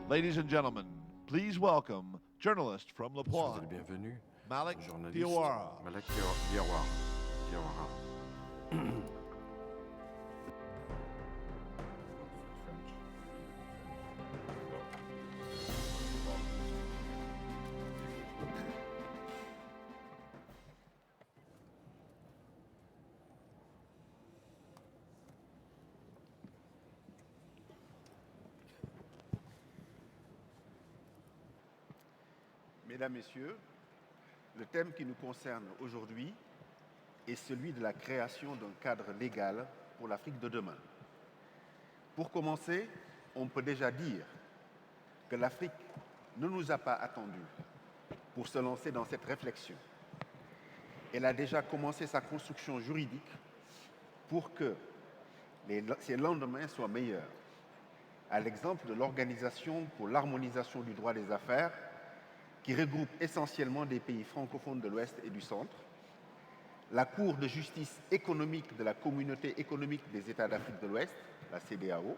Ladies and gentlemen, please welcome journalist from Le Soyez Point, le bienvenu, Malik journaliste Diawara. Malek Diawara. Diawara. Mesdames, Messieurs, le thème qui nous concerne aujourd'hui est celui de la création d'un cadre légal pour l'Afrique de demain. Pour commencer, on peut déjà dire que l'Afrique ne nous a pas attendus pour se lancer dans cette réflexion. Elle a déjà commencé sa construction juridique pour que ses lendemains soient meilleurs, à l'exemple de l'Organisation pour l'harmonisation du droit des affaires, qui regroupe essentiellement des pays francophones de l'Ouest et du Centre, la Cour de justice économique de la Communauté économique des États d'Afrique de l'Ouest, la CEDEAO,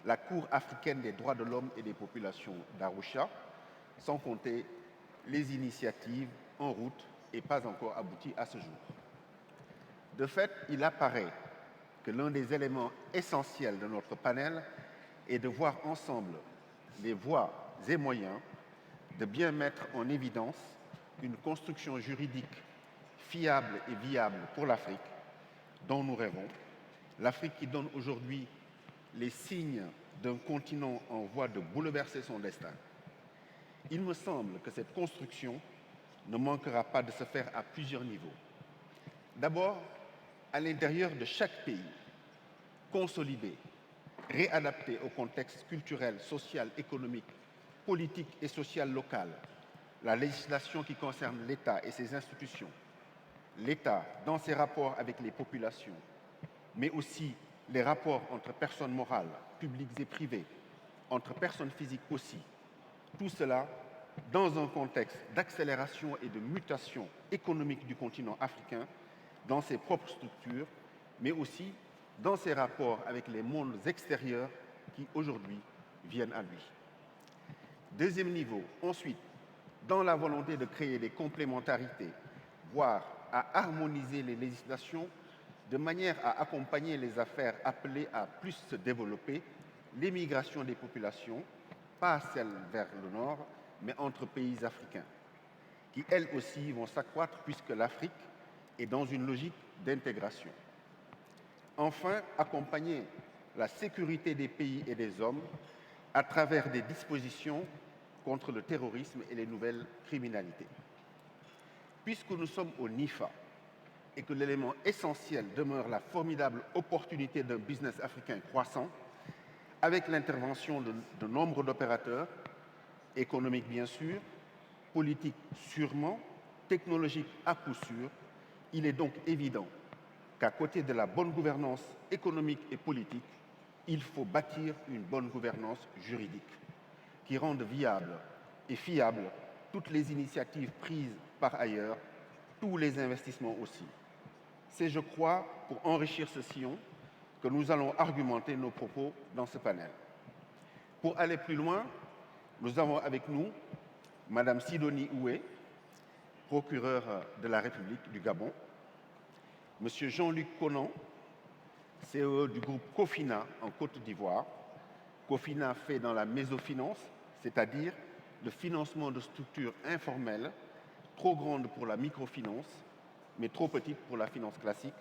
la Cour africaine des droits de l'homme et des populations d'Arusha, sans compter les initiatives en route et pas encore abouties à ce jour. De fait, il apparaît que l'un des éléments essentiels de notre panel est de voir ensemble les voies et moyens de bien mettre en évidence une construction juridique fiable et viable pour l'Afrique dont nous rêvons, l'Afrique qui donne aujourd'hui les signes d'un continent en voie de bouleverser son destin. Il me semble que cette construction ne manquera pas de se faire à plusieurs niveaux. D'abord, à l'intérieur de chaque pays, consolidé, réadapté au contexte culturel, social, économique, politique et sociale locale, la législation qui concerne l'État et ses institutions, l'État dans ses rapports avec les populations, mais aussi les rapports entre personnes morales, publiques et privées, entre personnes physiques aussi. Tout cela dans un contexte d'accélération et de mutation économique du continent africain, dans ses propres structures, mais aussi dans ses rapports avec les mondes extérieurs qui aujourd'hui viennent à lui. Deuxième niveau, ensuite, dans la volonté de créer des complémentarités, voire à harmoniser les législations de manière à accompagner les affaires appelées à plus se développer, l'émigration des populations, pas celle vers le nord, mais entre pays africains, qui elles aussi vont s'accroître puisque l'Afrique est dans une logique d'intégration. Enfin, accompagner la sécurité des pays et des hommes à travers des dispositions contre le terrorisme et les nouvelles criminalités. Puisque nous sommes au NIFA et que l'élément essentiel demeure la formidable opportunité d'un business africain croissant, avec l'intervention de nombre d'opérateurs, économiques bien sûr, politiques sûrement, technologiques à coup sûr, il est donc évident qu'à côté de la bonne gouvernance économique et politique, il faut bâtir une bonne gouvernance juridique qui rende viables et fiables toutes les initiatives prises par ailleurs, tous les investissements aussi. C'est, je crois, pour enrichir ce sillon que nous allons argumenter nos propos dans ce panel. Pour aller plus loin, nous avons avec nous Madame Sidonie Oué, procureure de la République du Gabon, Monsieur Jean-Luc Conan, CEO du groupe Cofina en Côte d'Ivoire. Cofina fait dans la mésofinance, c'est-à-dire le financement de structures informelles, trop grandes pour la microfinance, mais trop petites pour la finance classique.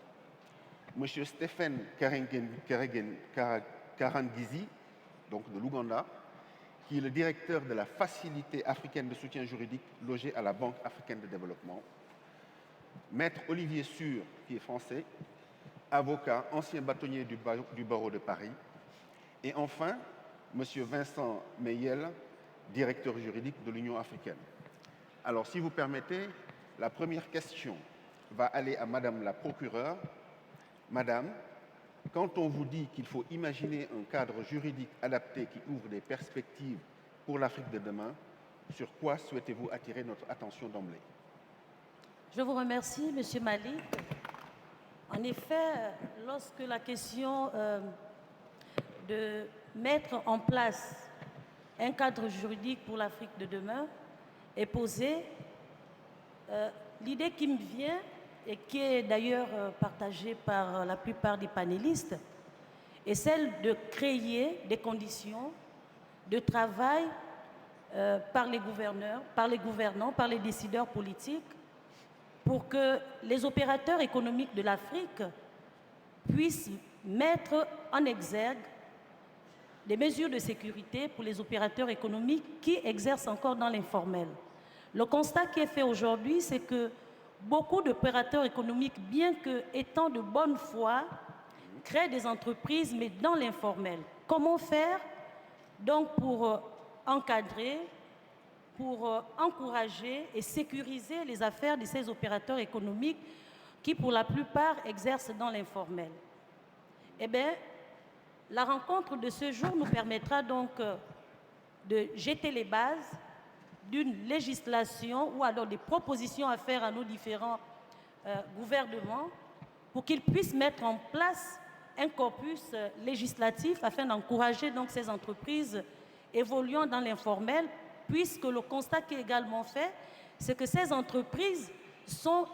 Monsieur Stephen Karangizi, donc de l'Ouganda, qui est le directeur de la Facilité africaine de soutien juridique logée à la Banque africaine de développement. Maître Olivier Sûr, qui est français, avocat, ancien bâtonnier du barreau de Paris. Et enfin, M. Vincent Meyel, directeur juridique de l'Union africaine. Alors, si vous permettez, la première question va aller à Madame la procureure. Madame, quand on vous dit qu'il faut imaginer un cadre juridique adapté qui ouvre des perspectives pour l'Afrique de demain, sur quoi souhaitez-vous attirer notre attention d'emblée? Je vous remercie, Monsieur Malik. En effet, lorsque la question de mettre en place un cadre juridique pour l'Afrique de demain est posé. L'idée qui me vient, et qui est d'ailleurs partagée par la plupart des panélistes, est celle de créer des conditions de travail par les gouverneurs, par les gouvernants, par les décideurs politiques, pour que les opérateurs économiques de l'Afrique puissent mettre en exergue des mesures de sécurité pour les opérateurs économiques qui exercent encore dans l'informel. Le constat qui est fait aujourd'hui, c'est que beaucoup d'opérateurs économiques, bien qu'étant de bonne foi, créent des entreprises, mais dans l'informel. Comment faire donc pour encadrer, pour encourager et sécuriser les affaires de ces opérateurs économiques qui, pour la plupart, exercent dans l'informel? Eh bien, la rencontre de ce jour nous permettra donc de jeter les bases d'une législation ou alors des propositions à faire à nos différents gouvernements pour qu'ils puissent mettre en place un corpus législatif afin d'encourager donc ces entreprises évoluant dans l'informel, puisque le constat qui est également fait, c'est que ces entreprises sont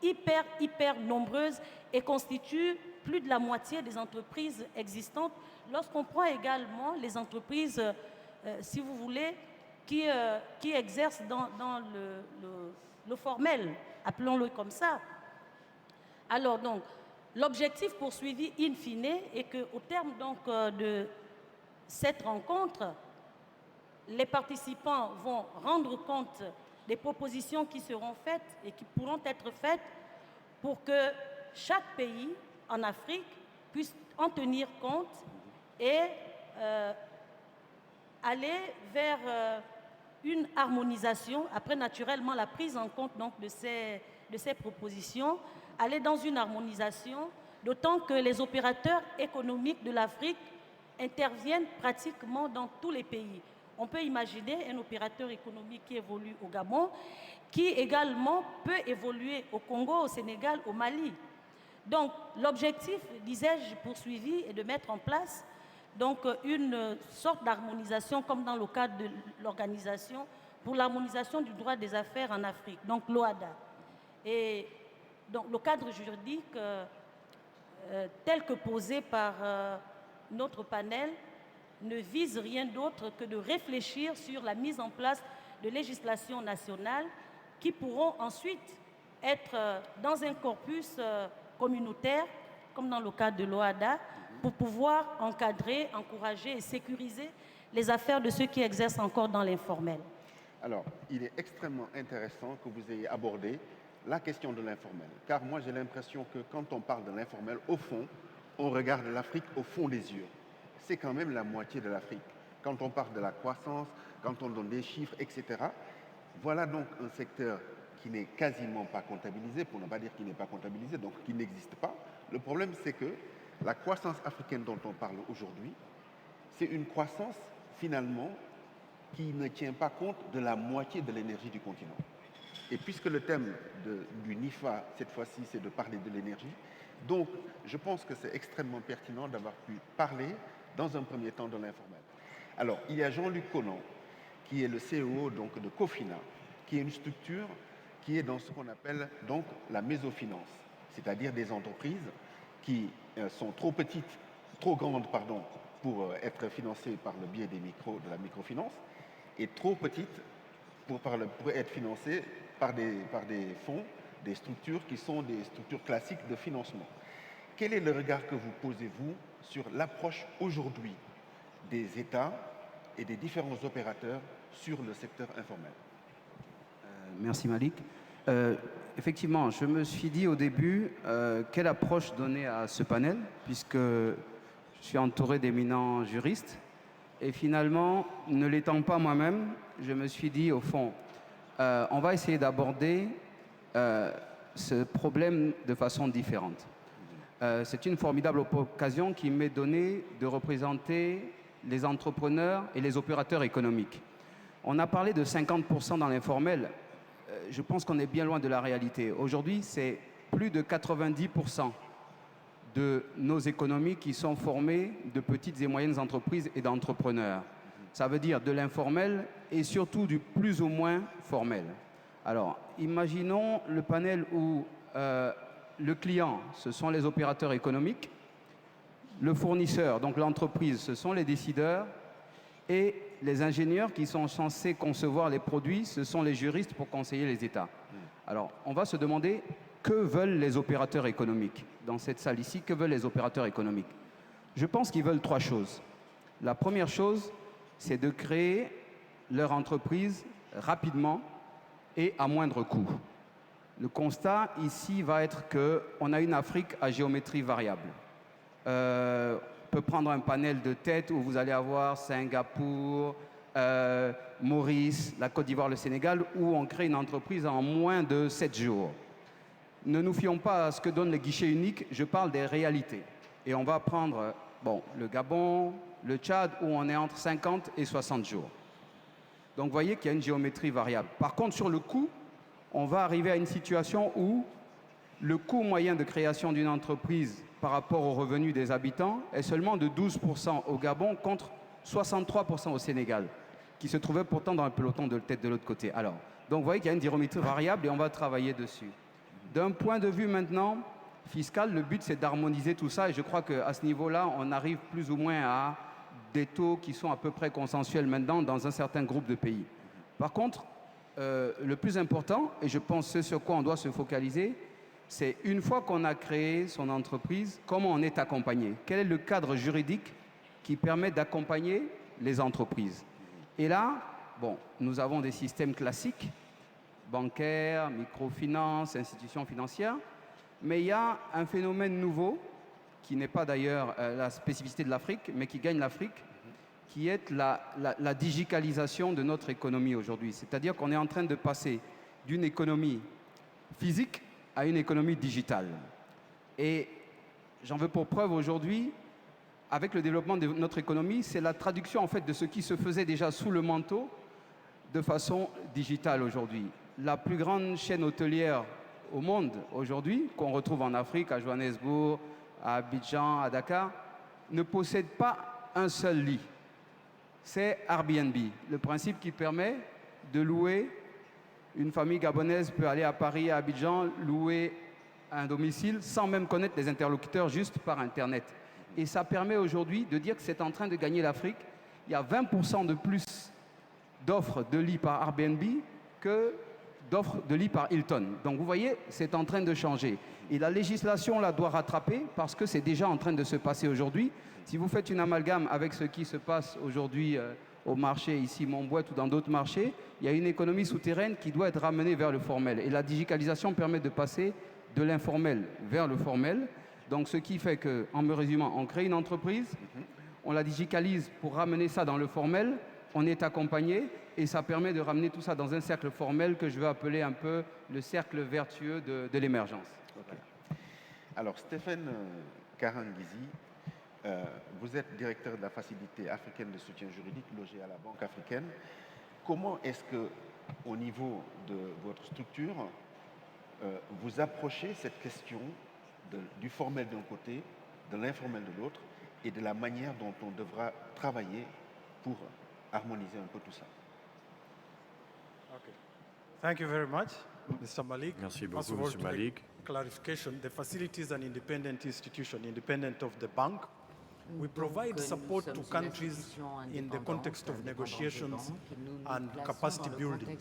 hyper nombreuses et constituent plus de la moitié des entreprises existantes. Lorsqu'on prend également les entreprises, si vous voulez, qui exercent dans le formel, appelons-le comme ça. Alors donc, l'objectif poursuivi in fine est qu'au terme donc, de cette rencontre, les participants vont rendre compte des propositions qui seront faites et qui pourront être faites pour que chaque pays en Afrique puisse en tenir compte et aller vers une harmonisation, après naturellement la prise en compte donc, de ces propositions, aller dans une harmonisation, d'autant que les opérateurs économiques de l'Afrique interviennent pratiquement dans tous les pays. On peut imaginer un opérateur économique qui évolue au Gabon, qui également peut évoluer au Congo, au Sénégal, au Mali. Donc l'objectif, disais-je, poursuivi est de mettre en place donc, une sorte d'harmonisation comme dans le cadre de l'organisation pour l'harmonisation du droit des affaires en Afrique, donc l'OADA. Et donc le cadre juridique tel que posé par notre panel ne vise rien d'autre que de réfléchir sur la mise en place de législations nationales qui pourront ensuite être dans un corpus communautaire, comme dans le cadre de l'OADA, pour pouvoir encadrer, encourager et sécuriser les affaires de ceux qui exercent encore dans l'informel. Alors, il est extrêmement intéressant que vous ayez abordé la question de l'informel, car moi j'ai l'impression que quand on parle de l'informel, au fond, on regarde l'Afrique au fond des yeux. C'est quand même la moitié de l'Afrique. Quand on parle de la croissance, quand on donne des chiffres, etc., voilà donc un secteur qui n'est quasiment pas comptabilisé, pour ne pas dire qu'il n'est pas comptabilisé, donc qui n'existe pas. Le problème, c'est que la croissance africaine dont on parle aujourd'hui, c'est une croissance finalement qui ne tient pas compte de la moitié de l'énergie du continent. Et puisque le thème du NIFA, cette fois-ci, c'est de parler de l'énergie, donc je pense que c'est extrêmement pertinent d'avoir pu parler dans un premier temps de l'informel. Alors, il y a Jean-Luc Conan, qui est le CEO donc, de Cofina, qui est une structure qui est dans ce qu'on appelle donc la mésofinance, c'est-à-dire des entreprises qui sont trop petites, trop grandes, pardon, pour être financées par le biais de la microfinance, et trop petites pour être financées par des fonds, des structures qui sont des structures classiques de financement. Quel est le regard que vous posez-vous sur l'approche aujourd'hui des États et des différents opérateurs sur le secteur informel? Merci Malik. Effectivement, je me suis dit au début quelle approche donner à ce panel, puisque je suis entouré d'éminents juristes. Et finalement, ne l'étant pas moi-même, je me suis dit, au fond, on va essayer d'aborder ce problème de façon différente. C'est une formidable occasion qui m'est donnée de représenter les entrepreneurs et les opérateurs économiques. On a parlé de 50% dans l'informel. Je pense qu'on est bien loin de la réalité. Aujourd'hui, c'est plus de 90% de nos économies qui sont formées de petites et moyennes entreprises et d'entrepreneurs. Ça veut dire de l'informel et surtout du plus ou moins formel. Alors, imaginons le panel où le client, ce sont les opérateurs économiques, le fournisseur, donc l'entreprise, ce sont les décideurs, et les ingénieurs qui sont censés concevoir les produits, ce sont les juristes pour conseiller les États. Alors, on va se demander que veulent les opérateurs économiques. Dans cette salle ici, que veulent les opérateurs économiques? Je pense qu'ils veulent 3 choses. La première chose, c'est de créer leur entreprise rapidement et à moindre coût. Le constat ici va être qu'on a une Afrique à géométrie variable. On peut prendre un panel de tête où vous allez avoir Singapour, Maurice, la Côte d'Ivoire, le Sénégal, où on crée une entreprise en moins de 7 jours. Ne nous fions pas à ce que donnent les guichets uniques, je parle des réalités. Et on va prendre le Gabon, le Tchad, où on est entre 50 et 60 jours. Donc vous voyez qu'il y a une géométrie variable. Par contre, sur le coût, on va arriver à une situation où le coût moyen de création d'une entreprise par rapport aux revenus des habitants est seulement de 12% au Gabon contre 63% au Sénégal, qui se trouvait pourtant dans un peloton de tête de l'autre côté. Alors, donc vous voyez qu'il y a une géométrie variable et on va travailler dessus. D'un point de vue maintenant fiscal, le but c'est d'harmoniser tout ça et je crois qu'à ce niveau-là, on arrive plus ou moins à des taux qui sont à peu près consensuels maintenant dans un certain groupe de pays. Par contre, le plus important, et je pense ce sur quoi on doit se focaliser, c'est une fois qu'on a créé son entreprise, comment on est accompagné? Quel est le cadre juridique qui permet d'accompagner les entreprises? Et là, nous avons des systèmes classiques, bancaires, microfinance, institutions financières, mais il y a un phénomène nouveau, qui n'est pas d'ailleurs la spécificité de l'Afrique, mais qui gagne l'Afrique, qui est la digitalisation de notre économie aujourd'hui. C'est-à-dire qu'on est en train de passer d'une économie physique à une économie digitale. Et j'en veux pour preuve aujourd'hui, avec le développement de notre économie, c'est la traduction en fait de ce qui se faisait déjà sous le manteau de façon digitale aujourd'hui. La plus grande chaîne hôtelière au monde aujourd'hui, qu'on retrouve en Afrique, à Johannesburg, à Abidjan, à Dakar, ne possède pas un seul lit. C'est Airbnb, le principe qui permet de louer. Une famille gabonaise peut aller à Paris, à Abidjan, louer un domicile sans même connaître les interlocuteurs, juste par Internet. Et ça permet aujourd'hui de dire que c'est en train de gagner l'Afrique. Il y a 20% de plus d'offres de lits par Airbnb que d'offres de lits par Hilton. Donc vous voyez, c'est en train de changer. Et la législation là doit rattraper parce que c'est déjà en train de se passer aujourd'hui. Si vous faites une amalgame avec ce qui se passe aujourd'hui au marché ici, Montbouet ou dans d'autres marchés, il y a une économie souterraine qui doit être ramenée vers le formel. Et la digitalisation permet de passer de l'informel vers le formel. Donc ce qui fait que, en me résumant, on crée une entreprise, on la digitalise pour ramener ça dans le formel, on est accompagné et ça permet de ramener tout ça dans un cercle formel que je vais appeler un peu le cercle vertueux de l'émergence. Okay. Alors Stéphane Karangizi, vous êtes directeur de la facilité africaine de soutien juridique logée à la Banque africaine. Comment est-ce que, au niveau de votre structure, vous approchez cette question du formel d'un côté, de l'informel de l'autre, et de la manière dont on devra travailler pour harmoniser un peu tout ça? Okay. Thank you very much, Mr. Malik. Merci First beaucoup, of all, M. to make Malik. Clarification, the facility is an independent institution, independent of the bank. We provide support to countries in the context of negotiations and capacity building.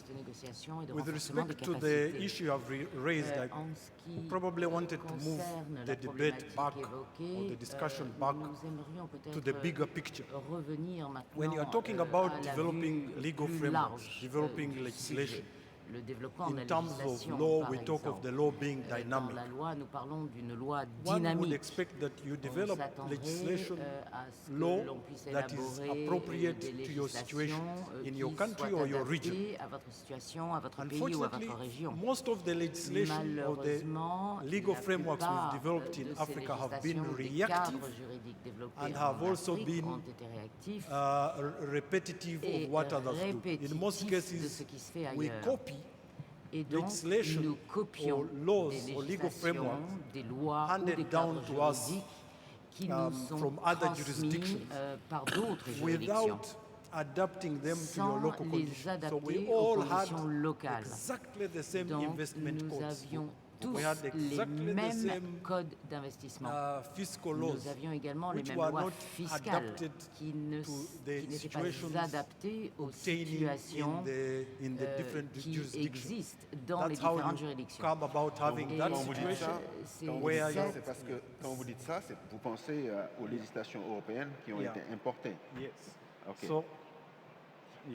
With respect to the issue I've raised, I probably wanted to move the debate back, or the discussion back, to the bigger picture. When you are talking about developing legal frameworks, developing legislation, in terms of law, we talk of the law being dynamic. One would expect that you develop legislation, law that is appropriate to your situation in your country or your region. Unfortunately, most of the legislation or the legal frameworks we've developed in Africa have been reactive and have also been repetitive of what others do. In most cases, we copy legislation or laws or legal frameworks handed down to us from other jurisdictions without adapting them to your sans local les conditions. So we adapter aux all had conditions locales. exactly the same Donc, investment nous codes. avions tous We had les exactly the mêmes same codes d'investissement. fiscal laws Nous avions également les which mêmes were lois not fiscales adapted qui to the n'étaient situations pas adaptées aux obtaining situations in the different qui jurisdictions. existent dans les That's how différentes you juridictions. come about having Et that Quand vous dites situation. ça, c'est quand vous where dites ça, you- c'est parce que quand vous dites ça, vous pensez aux législations européennes qui ont Yeah. été importées. Yes. Ok. So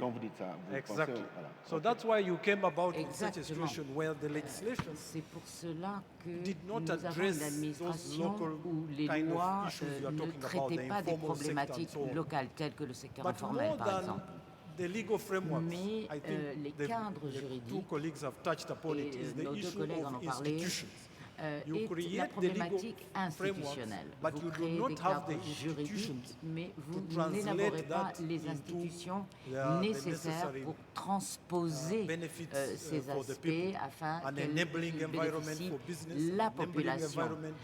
Quand vous dites ça, vous exactly. pensez voilà. So Ok. that's why you came about in such a Exactement. situation where the legislation C'est pour cela que did not nous avons address une those administration local où les kind of lois issues you are ne talking about, traitaient the pas des informal sector and problématiques so on. locales telles que le secteur But informel, more par than exemple. the legal frameworks, Mais, I think les the cadres two juridiques, colleagues have touched upon et it, is the nos deux issue collègues en ont of parlé, institutions. You est create la the legal problématique frameworks, institutionnelle. but Vous you do créez not des have cadres the juridiques, institutions mais vous to translate n'élaborez pas that les into institutions the nécessaires necessary, pour transposer benefits, ces for the aspects people. afin An qu'elles enabling environment bénéficient for business, la enabling population. environment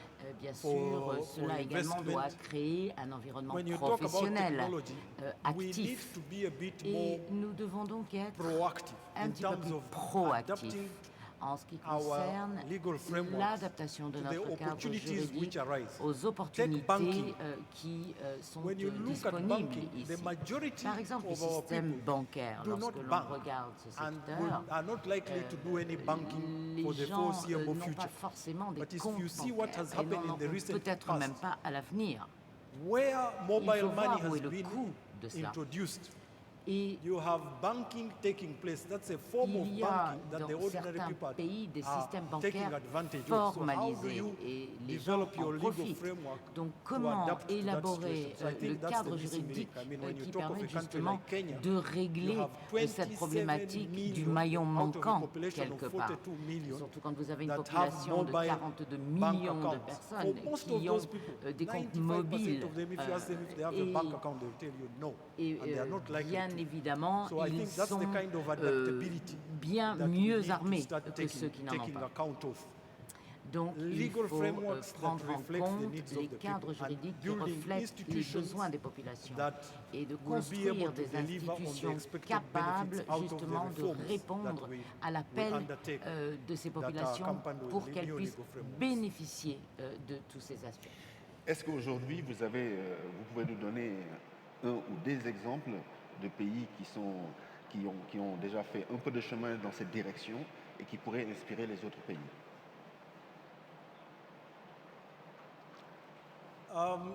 Bien for- sûr, for cela également doit investment. créer un environnement When you talk about professionnel, technology, we need actif. to be a bit Et more nous devons donc être proactive un in petit peu terms plus of proactifs adapting en ce qui our concerne legal frameworks l'adaptation de to the notre cadre opportunities juridique which arise. aux opportunités banking. qui sont When you look at disponibles banking, ici. the majority Par exemple, le of our système people bancaire, do lorsque not l'on bank regarde ce and secteur, are not likely to do any banking for les the gens foreseeable n'ont future. pas forcément des But if comptes you see what has bancaires et happened n'en in the ont recent peut-être past, même pas à l'avenir. Where Il mobile faut money voir où has est le been coût de cela. introduced, Et you have banking taking place. That's a form of il y a banking that the dans ordinary certains people pays des are systèmes taking bancaires advantage of. So how do formalisés you et les gens develop your en legal profitent. framework Donc to comment adapt to that élaborer situation? So I le think that's cadre the missing juridique link. I mean, when you qui talk of a permet country justement like Kenya, de régler you have cette 27 problématique du million maillon out of a manquant population of quelque part. 42 million Surtout quand vous avez une that have population de mobile 42 bank millions de accounts. personnes For most of qui ont those people, des comptes 95% mobiles of them, if you ask them if they have a bank account, they will tell you no, et and they are not likely bien to. évidemment, So I ils think that's sont the kind of adaptability bien that we mieux need to armés start que ceux qui n'en ont taking pas. account of. Donc, il Legal faut frameworks that prendre en reflect the compte needs of les the cadres people and juridiques qui building reflètent les institutions besoins des populations that et de will be able construire to des deliver on the institutions expected capables benefits out of the justement de reforms that répondre we à l'appel undertake de ces that are populations accompanied with pour the qu'elles new puissent legal frameworks. bénéficier de tous ces aspects. Est-ce qu'aujourd'hui, vous pouvez nous donner un ou des exemples de pays qui ont déjà fait un peu de chemin dans cette direction et qui pourraient inspirer les autres pays?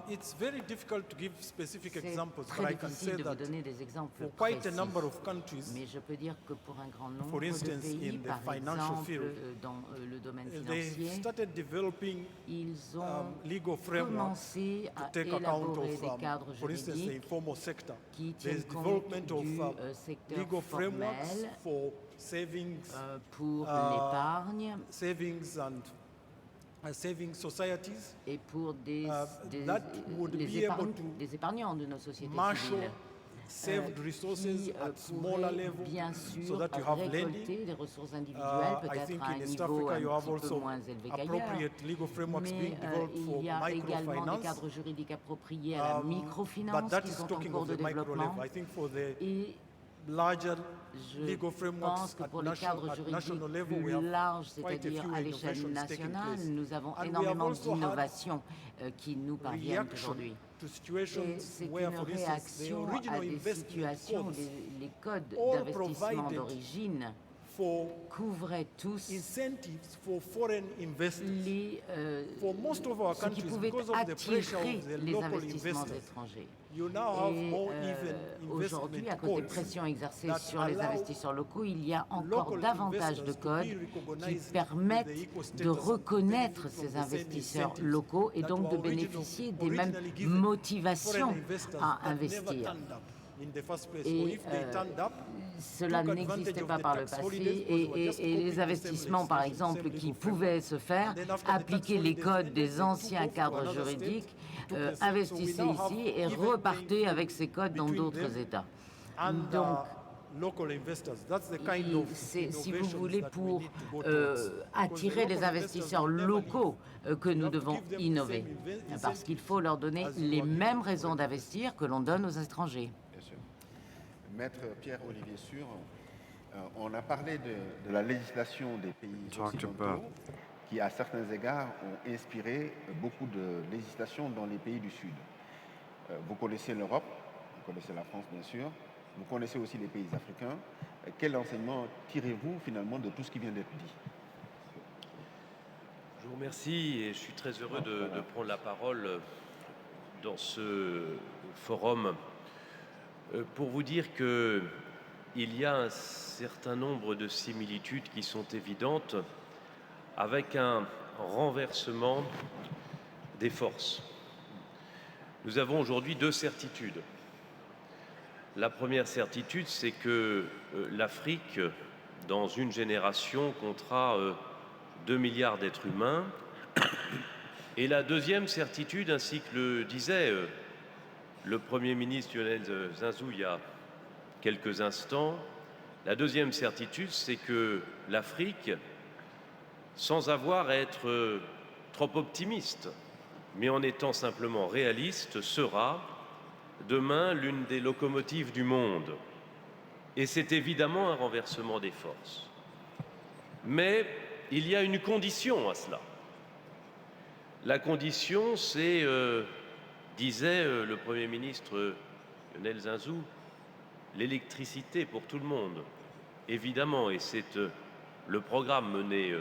It's very difficult to give specific C'est examples, but très I can say difficile de vous that donner des exemples for quite a précis. number of countries, Mais je peux dire que pour un grand nombre For de instance, pays, in the par financial exemple field, dans le domaine they financier, started developing ils ont legal frameworks commencé to à take account élaborer of, des cadres for instance, the juridiques informal sector. qui There's tiennent compte development du of secteur legal frameworks formel for savings, pour l'épargne savings and saving societies, et pour that would be able to des épargnants de nos sociétés marshal civiles. saved resources Qui at smaller pourraient level, bien so sûr that you have lending. récolter des ressources individuelles, I peut-être think à un in East niveau Africa you un have petit peu also moins élevé qu'ailleurs. appropriate legal frameworks being Mais developed for il y a également des microfinance. cadres juridiques appropriés à la But microfinance that qui is sont en talking cours of de the micro développement. level. I think for the Et larger je legal pense frameworks que at pour les cadres national juridiques level, we plus have larges, quite a c'est-à-dire few à l'échelle innovations taking nationale, place. nous avons And we have énormément also had d'innovations qui nous parviennent reaction aujourd'hui. to Et situations c'est where, une for instance, the réaction original à des investment situations où codes les codes all d'investissement provided d'origine for couvraient tous incentives for foreign investors. les, For most of our ce qui countries, pouvait because of the pressure attirer of the les local investissements investors, étrangers. you now have Et more even aujourd'hui, à investment cause des codes pressions exercées that sur les allow investisseurs locaux, il y a encore local davantage de investors to codes be qui recognized permettent with the equal status de and reconnaître benefit from ces the same investisseurs incentives locaux et that donc de were bénéficier des mêmes originally given motivations foreign investors à that never investir. turned up in the first place. Et Or if they turned up, cela took n'existait advantage pas of par the le tax passé holidays because et, we're just et copying the les same investissements, par legislation, exemple, same qui legal pouvaient se faire, then after the tax appliquer les holidays codes ended, des they took anciens off to cadres another state, juridiques, took a seat. So we investissaient now have ici et even repartaient playing avec ces codes dans between d'autres them États. and Donc, local investors. That's the kind of si vous innovations voulez, that we pour need to go towards. attirer Because the les local investisseurs investors never locaux que nous have to devons give them the innover. same Parce qu'il faut leur donner as you les are mêmes giving raisons d'investir que l'on donne aux étrangers. Bien sûr. Maître Pierre-Olivier Sûr, on a parlé de la législation des pays Talked occidentaux about- qui, à certains égards, ont inspiré beaucoup de législation dans les pays du Sud. Vous connaissez l'Europe, vous connaissez la France bien sûr, vous connaissez aussi les pays africains. Quel enseignement tirez-vous finalement de tout ce qui vient d'être dit? Je vous remercie et je suis très heureux de prendre la parole dans ce forum pour vous dire qu'il y a un certain nombre de similitudes qui sont évidentes avec un renversement des forces. Nous avons aujourd'hui deux certitudes. La première certitude, c'est que l'Afrique, dans une génération, comptera 2 milliards d'êtres humains. Et la deuxième certitude, ainsi que le disait le Premier ministre Lionel Zinsou il y a quelques instants, la deuxième certitude, c'est que l'Afrique, sans avoir à être trop optimiste, mais en étant simplement réaliste, sera demain l'une des locomotives du monde. Et c'est évidemment un renversement des forces. Mais il y a une condition à cela. La condition, c'est, disait le Premier ministre Lionel Zinsou, l'électricité pour tout le monde, évidemment, et c'est le programme mené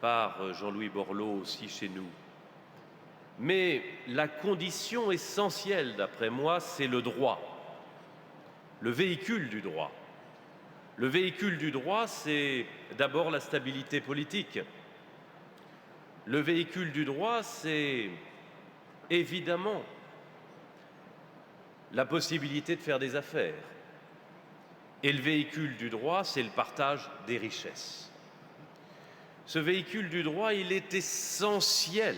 par Jean-Louis Borloo aussi chez nous. Mais la condition essentielle, d'après moi, c'est le droit, le véhicule du droit. Le véhicule du droit, c'est d'abord la stabilité politique. Le véhicule du droit, c'est évidemment la possibilité de faire des affaires. Et le véhicule du droit, c'est le partage des richesses. Ce véhicule du droit, il est essentiel.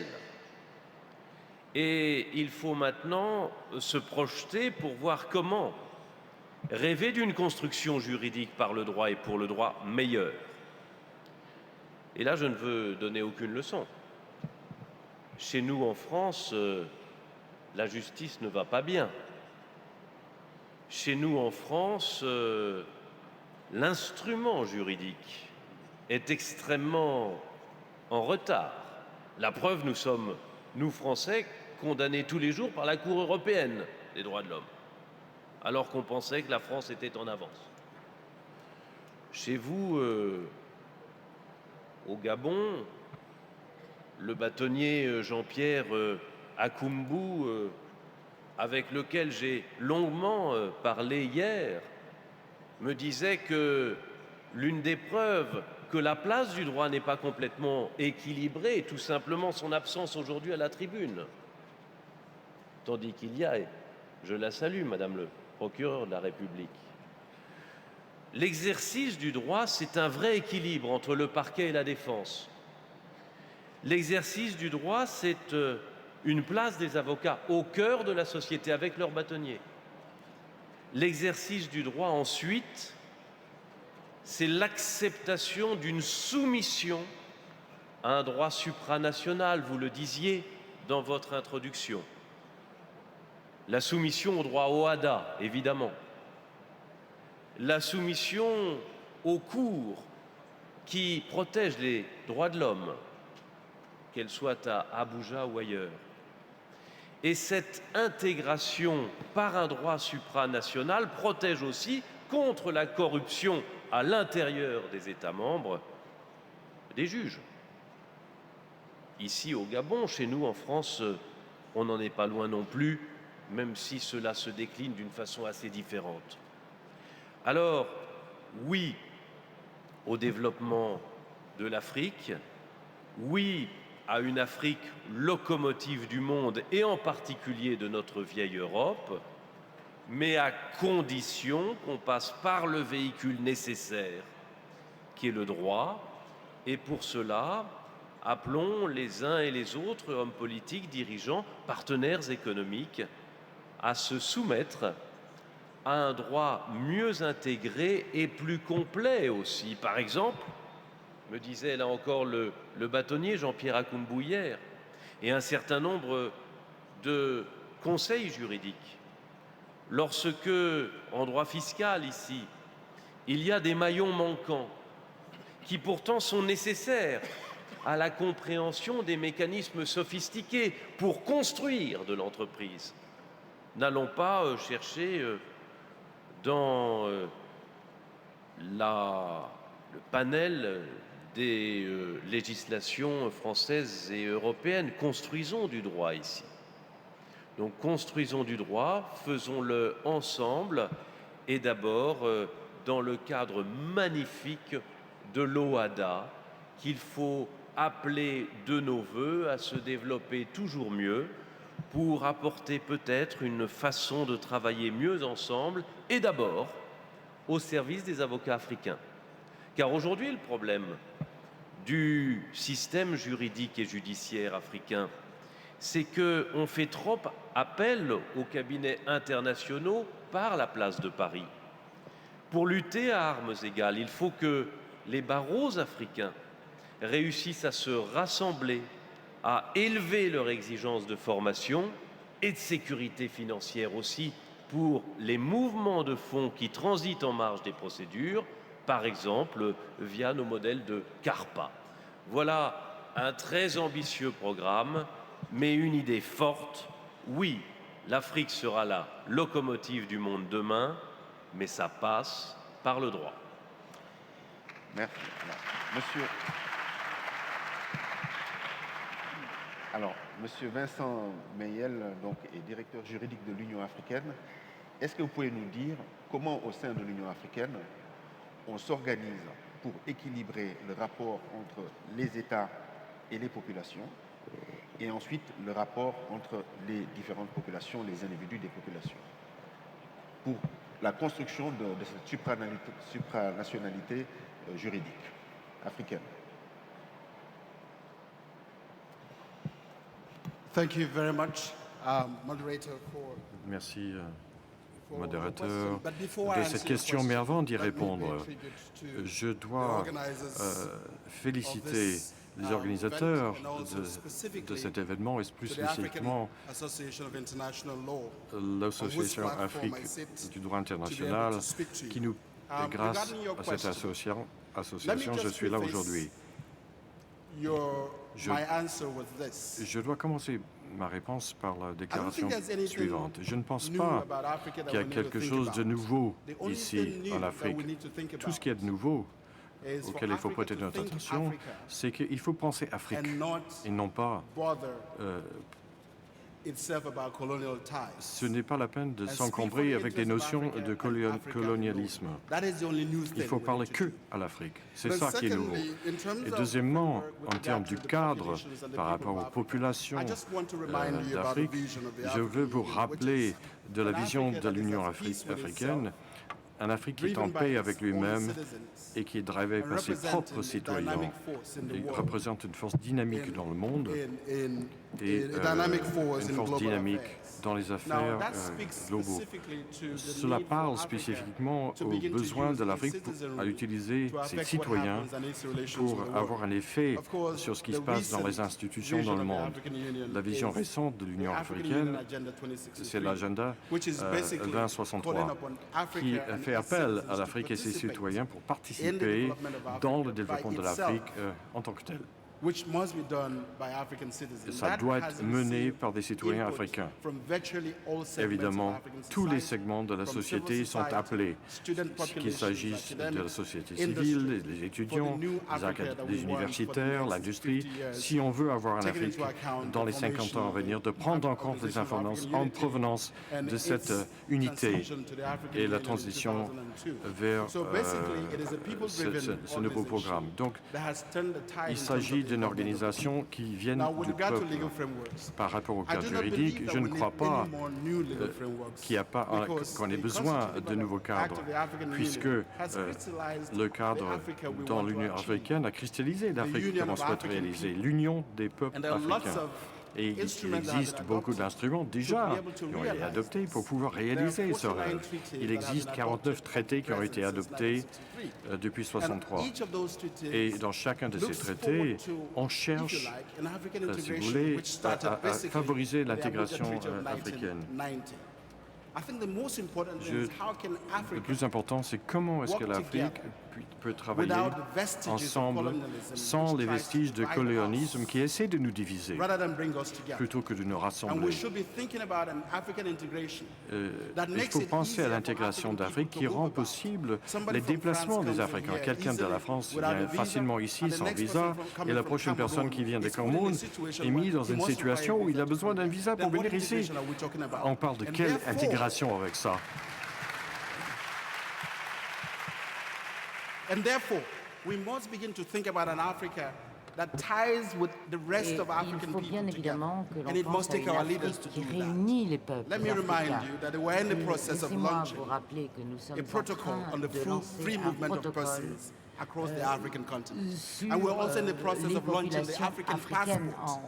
Et il faut maintenant se projeter pour voir comment rêver d'une construction juridique par le droit et pour le droit meilleur. Et là, je ne veux donner aucune leçon. Chez nous, en France, la justice ne va pas bien. Chez nous, en France, l'instrument juridique est extrêmement en retard. La preuve, nous sommes, nous Français, condamnés tous les jours par la Cour européenne des droits de l'homme, alors qu'on pensait que la France était en avance. Chez vous, au Gabon, le bâtonnier Jean-Pierre Akoumbu, avec lequel j'ai longuement parlé hier, me disait que l'une des preuves que la place du droit n'est pas complètement équilibrée est tout simplement son absence aujourd'hui à la tribune. Tandis qu'il y a, et je la salue, Madame le procureur de la République, l'exercice du droit, c'est un vrai équilibre entre le parquet et la défense. L'exercice du droit, c'est une place des avocats au cœur de la société avec leurs bâtonniers. L'exercice du droit, ensuite, c'est l'acceptation d'une soumission à un droit supranational, vous le disiez dans votre introduction. La soumission au droit OHADA, évidemment. La soumission aux cours qui protègent les droits de l'homme, qu'elles soient à Abuja ou ailleurs. Et cette intégration par un droit supranational protège aussi contre la corruption à l'intérieur des États membres des juges. Ici au Gabon, chez nous en France, on n'en est pas loin non plus, même si cela se décline d'une façon assez différente. Alors, oui au développement de l'Afrique, oui à une Afrique locomotive du monde et en particulier de notre vieille Europe, mais à condition qu'on passe par le véhicule nécessaire qui est le droit. Et pour cela, appelons les uns et les autres, hommes politiques, dirigeants, partenaires économiques, à se soumettre à un droit mieux intégré et plus complet aussi. Par exemple, me disait là encore le bâtonnier Jean-Pierre Akoumbu hier, et un certain nombre de conseils juridiques. lorsque, en droit fiscal ici, il y a des maillons manquants qui pourtant sont nécessaires à la compréhension des mécanismes sophistiqués pour construire de l'entreprise. N'allons pas chercher dans le panel des législations françaises et européennes. Construisons du droit ici. Donc construisons du droit, faisons-le ensemble et d'abord dans le cadre magnifique de l'OHADA qu'il faut appeler de nos voeux à se développer toujours mieux pour apporter peut-être une façon de travailler mieux ensemble et d'abord au service des avocats africains. Car aujourd'hui, le problème du système juridique et judiciaire africain, c'est qu'on fait trop appel aux cabinets internationaux par la place de Paris. Pour lutter à armes égales, il faut que les barreaux africains réussissent à se rassembler, à élever leurs exigences de formation et de sécurité financière aussi pour les mouvements de fonds qui transitent en marge des procédures, par exemple via nos modèles de CARPA. Voilà un très ambitieux programme, mais une idée forte. Oui, l'Afrique sera la locomotive du monde demain, mais ça passe par le droit. Merci. Monsieur Vincent Meyel donc, est directeur juridique de l'Union africaine. Est-ce que vous pouvez nous dire comment, au sein de l'Union africaine, on s'organise pour équilibrer le rapport entre les États et les populations, et ensuite le rapport entre les différentes populations, les individus des populations, pour la construction de cette supranationalité juridique africaine? Thank you very much, moderator, for Merci, for modérateur, the question. But before I de answer cette your question. Mais avant d'y let me pay répondre, tribute to je the dois organizers féliciter of this, les organisateurs event and also de specifically cet événement et plus to the African spécifiquement Association of International Law, l'Association on whose Afrique platform I sit du droit to be able international to speak to you. qui nous, grâce Regarding your à cette question, association, je just suis là preface aujourd'hui. my answer with this. Je dois commencer ma réponse par la déclaration there's anything suivante. Je ne pense new pas about Africa that qu'il y a we need to quelque think chose de about. nouveau The only ici thing new en that Afrique. we need to think Tout ce about qui est de nouveau is for auquel il faut Africa porter to notre think attention, Africa c'est qu'il faut penser Afrique and not et non pas bother ce n'est pas la peine de s'encombrer avec des notions de colonialisme. Il faut parler que à l'Afrique. C'est ça qui est nouveau. Et deuxièmement, en termes du cadre par rapport aux populations d'Afrique, je veux vous rappeler de la vision de l'Union africaine, un Afrique qui est en paix avec lui-même et qui est drivé par ses propres citoyens. Il représente une force dynamique dans le monde et une force dynamique dans les affaires globaux. Cela parle spécifiquement aux besoins de l'Afrique à utiliser ses citoyens pour avoir un effet sur ce qui se passe dans les institutions dans le monde. La vision récente de l'Union africaine, c'est l'agenda 2063, qui fait appel à l'Afrique et ses citoyens pour participer dans le développement de l'Afrique en tant que tel. Et ça doit être mené par des citoyens africains. Évidemment, tous les segments de la société sont appelés, qu'il s'agisse de la société civile, des étudiants, des universitaires, l'industrie. Si on veut avoir un Afrique dans les 50 ans à venir, de prendre en compte les informations en provenance de cette unité et la transition vers ce nouveau programme. Donc, il s'agit d'une organisation qui vienne du peuple. Par rapport au cadre juridique, je ne crois pas qu'on ait besoin de nouveaux cadres, puisque le cadre dans l'Union africaine a cristallisé l'Afrique comme on souhaite réaliser, l'union des peuples africains. Et il existe beaucoup d'instruments déjà qui ont été adoptés pour pouvoir réaliser ce rêve. Il existe 49 traités qui ont été adoptés depuis 1963. Et dans chacun de ces traités, on cherche, si vous voulez, à favoriser l'intégration africaine. Le plus important, c'est comment est-ce que l'Afrique peut travailler ensemble sans les vestiges de colonialisme qui essaient de nous diviser plutôt que de nous rassembler. Il faut penser à l'intégration d'Afrique qui rend possible les déplacements des Africains. Quelqu'un de la France vient facilement ici sans visa et la prochaine personne qui vient de Cameroun est mise dans une situation où il a besoin d'un visa pour venir ici. On parle de quelle intégration avec ça? And therefore, we must begin to think about an Africa that ties with the rest of African il faut bien people évidemment que together. And l'on it pense must à take une our Afrique leaders to qui do that. réunit les peuples Let me remind africains. you that we're in the process of Laissez-moi launching vous rappeler que nous sommes a protocol en on train the de lancer free un movement of protocole persons across the African continent. sur And we're also in the process les of launching the populations African africaines passport en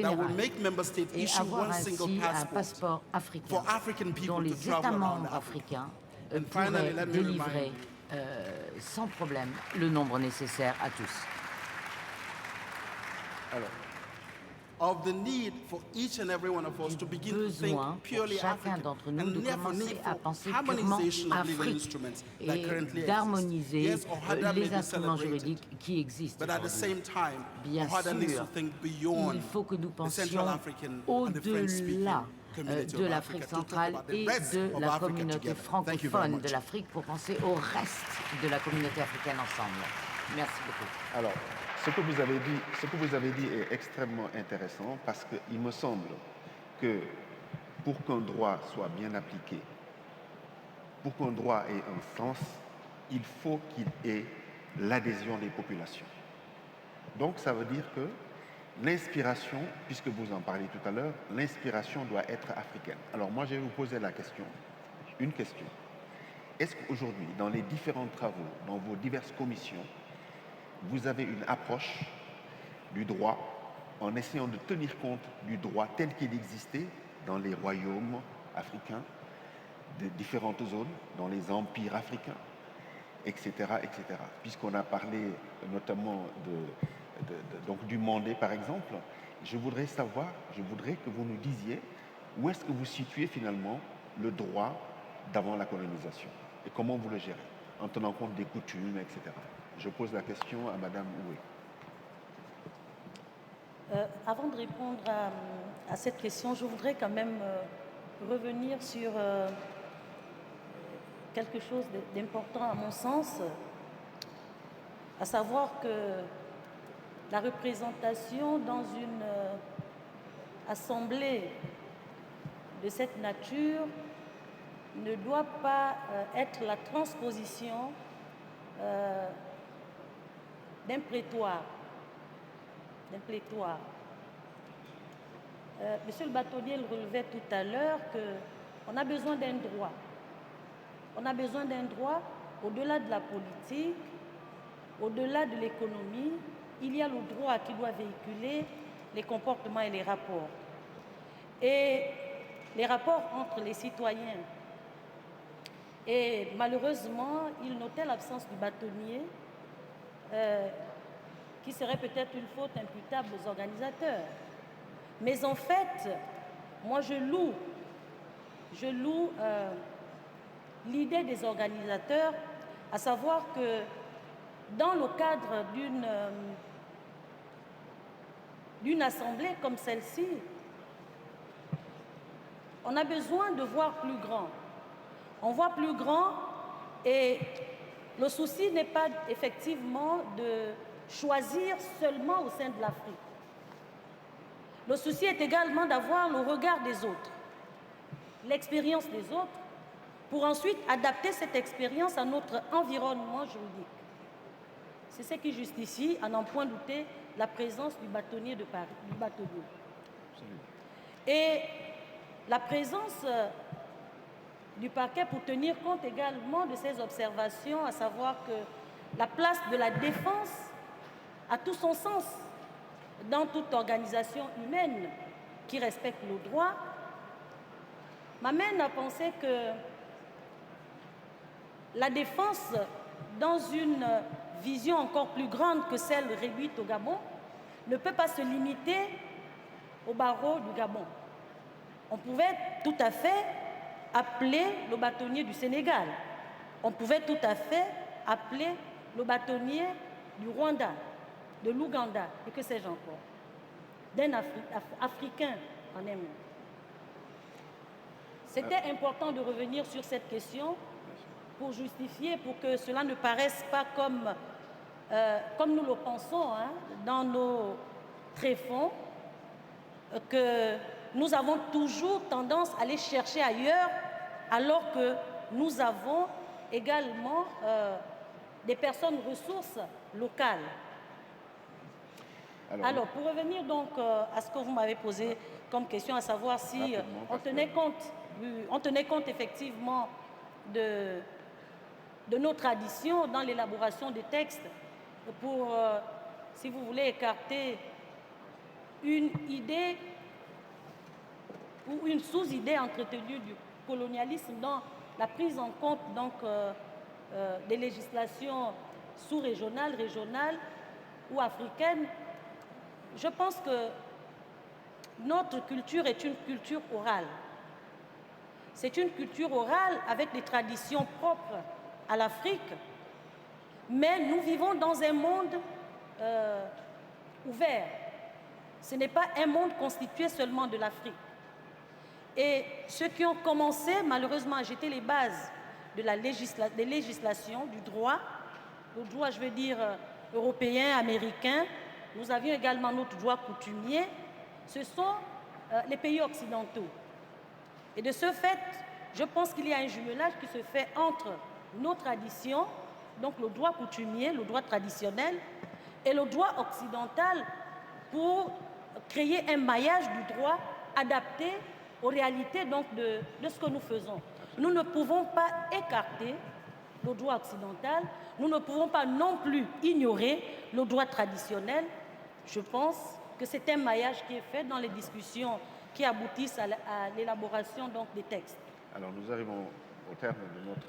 that will général make member states et issue avoir one single ainsi un passport passeport africain for African dont people to les États travel around membres Africa. africains And finally, pourraient let me délivrer remind sans problème le nombre nécessaire à tous. Of the need for each and every one of us to begin to think Besoin pour purely chacun African d'entre nous and de therefore commencer need à for penser purement harmonization of legal Afrique instruments that et currently exist. d'harmoniser Yes, Ohada may les be instruments celebrated, juridiques qui existent but at the aujourd'hui. same time, Bien Ohada needs to sûr, think beyond il faut que nous the Central pensions African and the French-speaking au-delà community de of l'Afrique Africa to talk centrale about the et rest de of la Africa communauté together. Thank you very francophone much. de l'Afrique pour penser au reste de la communauté africaine ensemble. Merci beaucoup. Alors, ce que vous avez dit est extrêmement intéressant parce qu'il me semble que pour qu'un droit soit bien appliqué, pour qu'un droit ait un sens, il faut qu'il ait l'adhésion des populations. Donc ça veut dire que l'inspiration, puisque vous en parliez tout à l'heure, l'inspiration doit être africaine. Alors moi je vais vous poser une question. Est-ce qu'aujourd'hui, dans les différents travaux, dans vos diverses commissions, vous avez une approche du droit en essayant de tenir compte du droit tel qu'il existait dans les royaumes africains, de différentes zones, dans les empires africains, etc., etc. Puisqu'on a parlé notamment donc du Mandé, par exemple, je voudrais que vous nous disiez où est-ce que vous situez finalement le droit d'avant la colonisation et comment vous le gérez, en tenant compte des coutumes, etc. Je pose la question à Madame Oué. Avant de répondre à cette question, je voudrais quand même revenir sur quelque chose d'important à mon sens, à savoir que la représentation dans une assemblée de cette nature ne doit pas être la transposition d'un pléthore. Monsieur le bâtonnier le relevait tout à l'heure qu'on a besoin d'un droit. On a besoin d'un droit au-delà de la politique, au-delà de l'économie. Il y a le droit qui doit véhiculer les comportements et les rapports. Et les rapports entre les citoyens. Et malheureusement, il notait l'absence du bâtonnier, qui serait peut-être une faute imputable aux organisateurs. Mais en fait, moi je loue l'idée des organisateurs, à savoir que dans le cadre d'une assemblée comme celle-ci, on a besoin de voir plus grand. On voit plus grand et le souci n'est pas effectivement de choisir seulement au sein de l'Afrique. Le souci est également d'avoir le regard des autres, l'expérience des autres, pour ensuite adapter cette expérience à notre environnement juridique. C'est ce qui justifie, à n'en point douter, la présence du bâtonnier de Paris, du bâtonnier. Et la présence du parquet pour tenir compte également de ces observations, à savoir que la place de la défense a tout son sens dans toute organisation humaine qui respecte le droit, m'amène à penser que la défense, dans une vision encore plus grande que celle réduite au Gabon, ne peut pas se limiter au barreau du Gabon. On pouvait tout à fait appeler le bâtonnier du Sénégal. On pouvait tout à fait appeler le bâtonnier du Rwanda, de l'Ouganda, et que sais-je encore, d'un Africain en un mot. C'était important de revenir sur cette question pour justifier, pour que cela ne paraisse pas comme nous le pensons, hein, dans nos tréfonds, que nous avons toujours tendance à aller chercher ailleurs, alors que nous avons également des personnes ressources locales. Alors, pour revenir donc à ce que vous m'avez posé comme question, à savoir si on tenait compte effectivement de nos traditions dans l'élaboration des textes pour, si vous voulez, écarter une idée ou une sous-idée entretenue du colonialisme dans la prise en compte donc, des législations sous-régionales, régionales ou africaines. Je pense que notre culture est une culture orale. C'est une culture orale avec des traditions propres à l'Afrique, mais nous vivons dans un monde ouvert. Ce n'est pas un monde constitué seulement de l'Afrique. Et ceux qui ont commencé, malheureusement, à jeter les bases de des législations, du droit, le droit, je veux dire, européen, américain, nous avions également notre droit coutumier, ce sont les pays occidentaux. Et de ce fait, je pense qu'il y a un jumelage qui se fait entre nos traditions, donc le droit coutumier, le droit traditionnel, et le droit occidental pour créer un maillage du droit adapté aux réalités donc, de ce que nous faisons. Nous ne pouvons pas écarter le droit occidental, nous ne pouvons pas non plus ignorer le droit traditionnel. Je pense que c'est un maillage qui est fait dans les discussions qui aboutissent à l'élaboration donc, des textes. Alors nous arrivons au terme de notre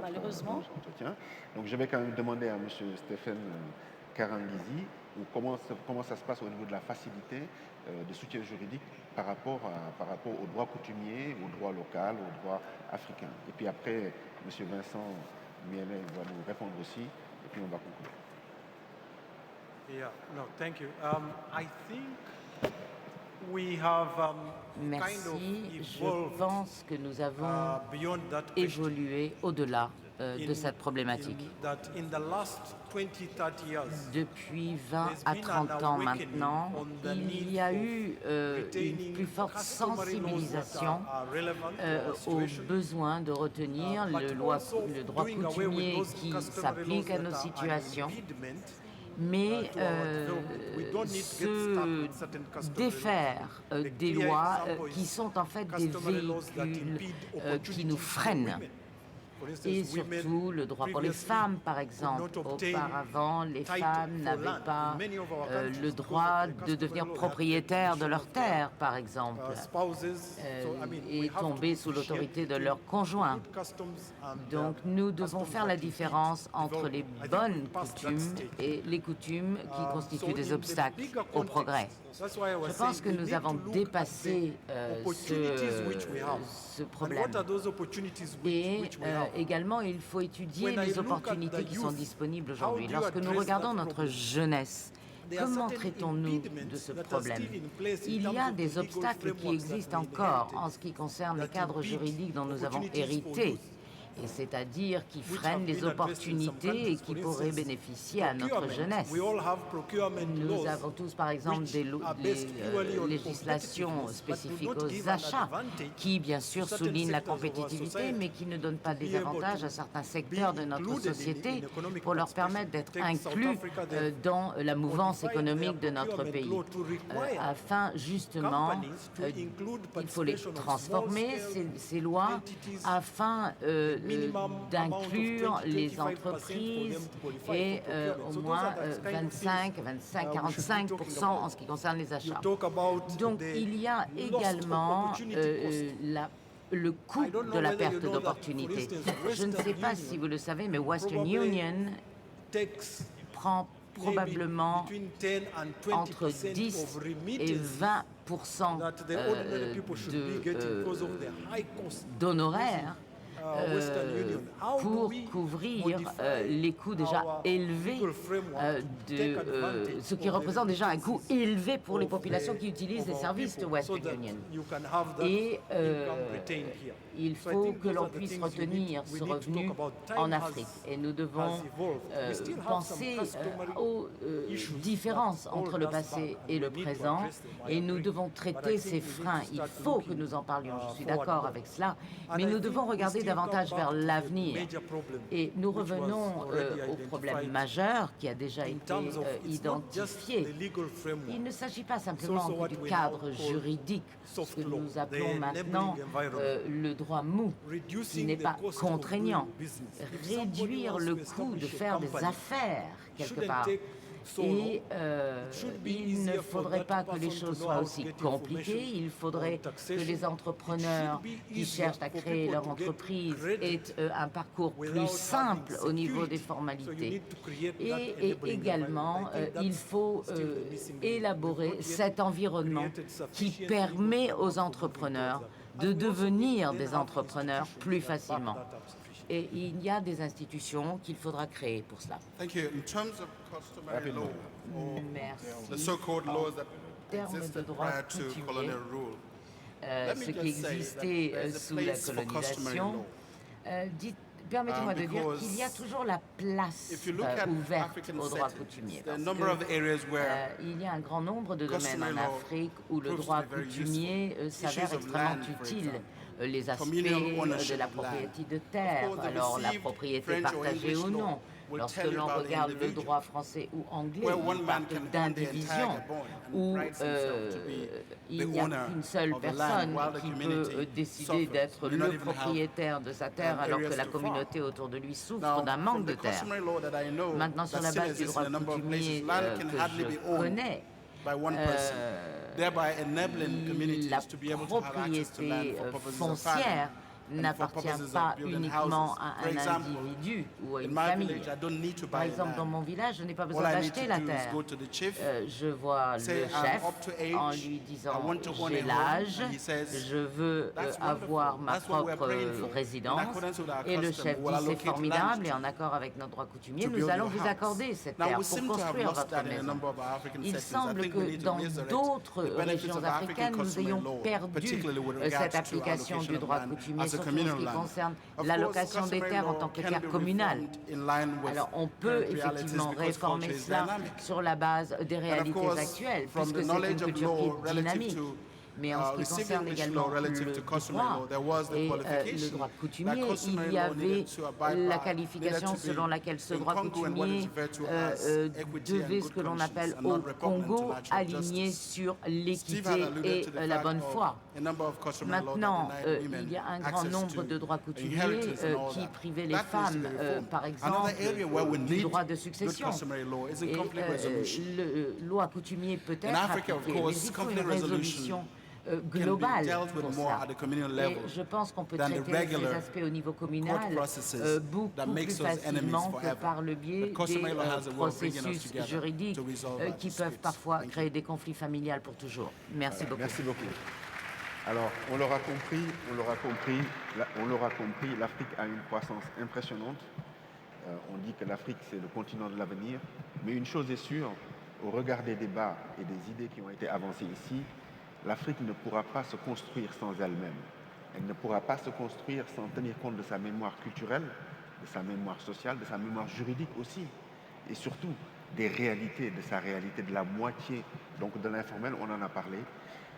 malheureusement. Entretien. Donc je vais quand même demander à M. Stéphane Karangizi comment ça se passe au niveau de la facilité de soutien juridique par rapport au droit coutumier, au droit local, au droit africain. Et puis après, M. Vincent Mielet va nous répondre aussi, et puis on va conclure. Yeah, no, thank you. I think we have Merci. Je pense que nous avons évolué au-delà de cette problématique. Depuis 20 à 30 ans maintenant, il y a eu une plus forte sensibilisation aux besoins de retenir le droit coutumier qui s'applique à nos situations, mais se défaire des lois qui sont en fait des véhicules qui nous freinent. Et surtout le droit pour les femmes, par exemple. Auparavant, les femmes n'avaient pas le droit de devenir propriétaires de leurs terres, par exemple, et tomber sous l'autorité de leurs conjoints. Donc nous devons faire la différence entre les bonnes coutumes et les coutumes qui constituent des obstacles au progrès. Je pense que nous avons dépassé ce problème. Et également, il faut étudier les opportunités qui sont disponibles aujourd'hui. Lorsque nous regardons notre jeunesse, comment traitons-nous de ce problème? Il y a des obstacles qui existent encore en ce qui concerne les cadres juridiques dont nous avons hérité, et c'est-à-dire qui freinent les opportunités et qui pourraient bénéficier à notre jeunesse. Nous avons tous, par exemple, des législations spécifiques aux achats qui, bien sûr, soulignent la compétitivité, mais qui ne donnent pas des avantages à certains secteurs de notre société pour leur permettre d'être inclus dans la mouvance économique de notre pays. Afin, justement, il faut les transformer, ces lois, afin d'inclure les entreprises et au moins 45% en ce qui concerne les achats. Donc il y a également le coût de la perte d'opportunité. Je ne sais pas si vous le savez, mais Western Union prend probablement entre 10 et 20% d'honoraires pour couvrir les coûts déjà élevés, ce qui représente déjà un coût élevé pour les populations qui utilisent les services de Western Union. Et il faut que l'on puisse retenir ce revenu en Afrique. Et nous devons penser aux différences entre le passé et le présent. Et nous devons traiter ces freins. Il faut que nous en parlions, je suis d'accord avec cela. Mais nous devons regarder davantage vers l'avenir. Et nous revenons au problème majeur qui a déjà été identifié. Il ne s'agit pas simplement du cadre juridique, ce que nous appelons maintenant le droit mou, qui n'est pas contraignant. Réduire le coût de faire des affaires, quelque part. Et il ne faudrait pas que les choses soient aussi compliquées. Il faudrait que les entrepreneurs qui cherchent à créer leur entreprise aient un parcours plus simple au niveau des formalités. Et également, il faut élaborer cet environnement qui permet aux entrepreneurs de devenir des entrepreneurs plus facilement. Et il y a des institutions qu'il faudra créer pour cela. Merci. En termes de droit coutumier, ce qui existait sous la colonisation, permettez-moi de dire qu'il y a toujours la place ouverte au droit coutumier. Il y a un grand nombre de domaines en Afrique où le droit coutumier s'avère extrêmement utile. Les aspects de la propriété de terre, alors la propriété partagée ou non. Lorsque l'on regarde le droit français ou anglais, il parle d'indivision, où il n'y a qu'une seule personne qui peut décider d'être le propriétaire de sa terre alors que la communauté autour de lui souffre d'un manque de terre. Maintenant, sur la base du droit coutumier que je connais, la propriété foncière n'appartient pas uniquement à un individu ou à une famille. Par exemple, dans mon village, je n'ai pas besoin d'acheter la terre. Je vois le chef en lui disant « j'ai l'âge, je veux avoir ma propre résidence ». Et le chef dit « c'est formidable et en accord avec notre droit coutumier, nous allons vous accorder cette terre pour construire votre maison ». Il semble que dans d'autres régions africaines, nous ayons perdu cette application du droit coutumier, surtout en ce qui concerne l'allocation des terres en tant que terre communale. Alors on peut effectivement réformer cela sur la base des réalités actuelles, puisque c'est une culture qui est dynamique. Mais en ce qui concerne également le droit et le droit coutumier, il y avait la qualification selon laquelle ce droit coutumier devait ce que l'on appelle au Congo aligné sur l'équité et la bonne foi. Maintenant, il y a un grand nombre de droits coutumiers qui privaient les femmes, par exemple, du droit de succession. Et la loi coutumier peut être appliquée, mais il faut une résolution global pour ça. Et je pense qu'on peut traiter ces aspects au niveau communal beaucoup plus facilement que par le biais des processus juridiques qui peuvent parfois créer des conflits familiaux pour toujours. Merci beaucoup. Merci beaucoup. Alors, on l'aura compris, l'Afrique a une croissance impressionnante. On dit que l'Afrique, c'est le continent de l'avenir. Mais une chose est sûre, au regard des débats et des idées qui ont été avancées ici, l'Afrique ne pourra pas se construire sans elle-même. Elle ne pourra pas se construire sans tenir compte de sa mémoire culturelle, de sa mémoire sociale, de sa mémoire juridique aussi. Et surtout, des réalités, de sa réalité, de la moitié, donc de l'informel, on en a parlé,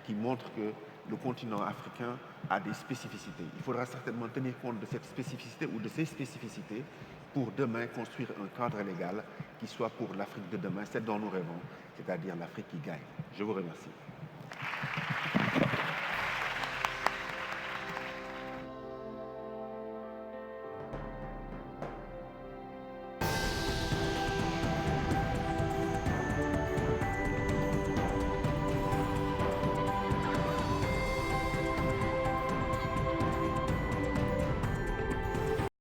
qui montre que le continent africain a des spécificités. Il faudra certainement tenir compte de cette spécificité ou de ces spécificités pour demain construire un cadre légal qui soit pour l'Afrique de demain, celle dont nous rêvons, c'est-à-dire l'Afrique qui gagne. Je vous remercie.